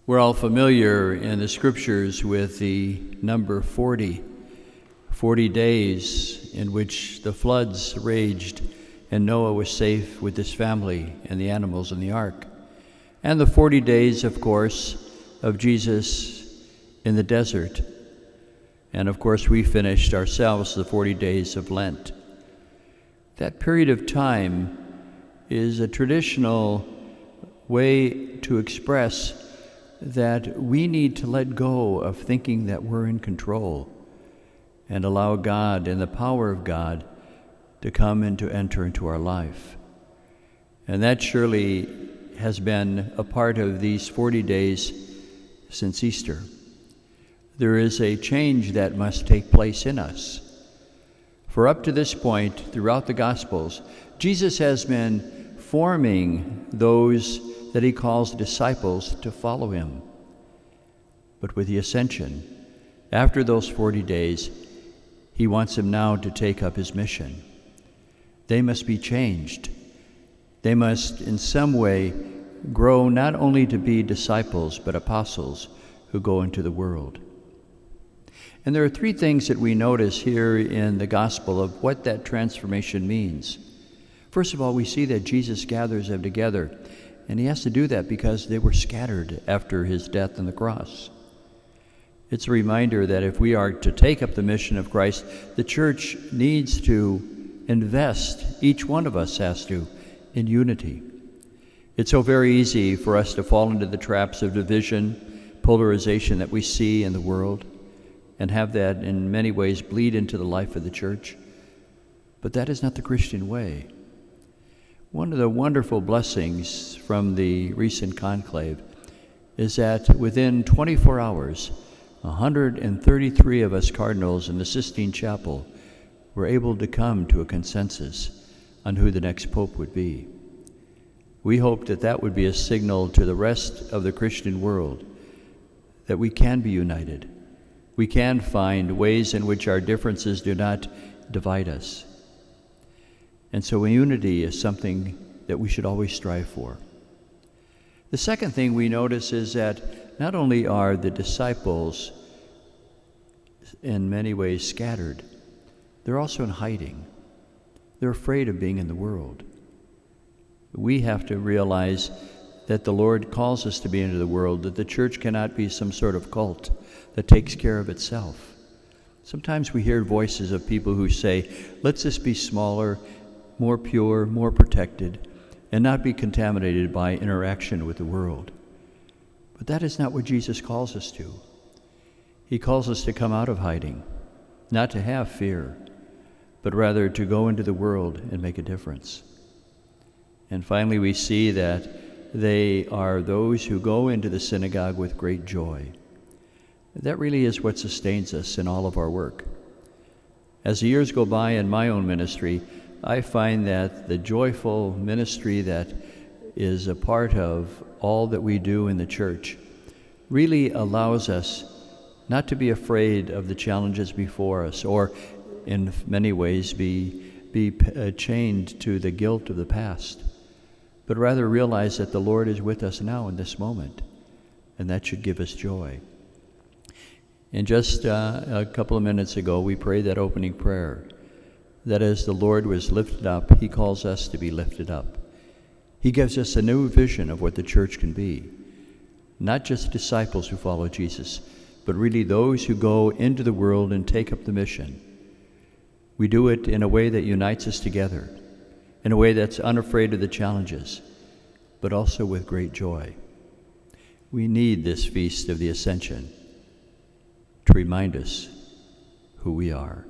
We're all familiar in the scriptures with the number 40 days in which the floods raged and Noah was safe with his family and the animals in the ark. And the 40 days, of course, of Jesus in the desert. And of course, we finished ourselves the 40 days of Lent. That period of time is a traditional way to express that we need to let go of thinking that we're in control and allow God and the power of God to come and to enter into our life. And that surely has been a part of these 40 days since Easter. There is a change that must take place in us. For up to this point, throughout the Gospels, Jesus has been forming those that he calls disciples to follow him. But with the ascension, after those 40 days, he wants them now to take up his mission. They must be changed. They must in some way grow not only to be disciples, but apostles who go into the world. And there are three things that we notice here in the gospel of what that transformation means. First of all, we see that Jesus gathers them together, and he has to do that because they were scattered after his death on the cross. It's a reminder that if we are to take up the mission of Christ, the church needs to invest, each one of us has to, in unity. It's so very easy for us to fall into the traps of division, polarization that we see in the world, and have that in many ways bleed into the life of the church. But that is not the Christian way. One of the wonderful blessings from the recent conclave is that within 24 hours, 133 of us cardinals in the Sistine Chapel were able to come to a consensus on who the next pope would be. We hope that that would be a signal to the rest of the Christian world that we can be united. We can find ways in which our differences do not divide us. And so unity is something that we should always strive for. The second thing we notice is that not only are the disciples in many ways scattered, they're also in hiding. They're afraid of being in the world. We have to realize that the Lord calls us to be into the world, that the church cannot be some sort of cult that takes care of itself. Sometimes we hear voices of people who say, let's just be smaller, more pure, more protected, and not be contaminated by interaction with the world. But that is not what Jesus calls us to. He calls us to come out of hiding, not to have fear, but rather to go into the world and make a difference. And finally, we see that they are those who go into the synagogue with great joy. That really is what sustains us in all of our work. As the years go by in my own ministry, I find that the joyful ministry that is a part of all that we do in the church really allows us not to be afraid of the challenges before us, or in many ways be chained to the guilt of the past, but rather realize that the Lord is with us now in this moment, and that should give us joy. And just a couple of minutes ago, we prayed that opening prayer, that as the Lord was lifted up, he calls us to be lifted up. He gives us a new vision of what the church can be, not just disciples who follow Jesus, but really those who go into the world and take up the mission. We do it in a way that unites us together, in a way that's unafraid of the challenges, but also with great joy. We need this feast of the Ascension to remind us who we are.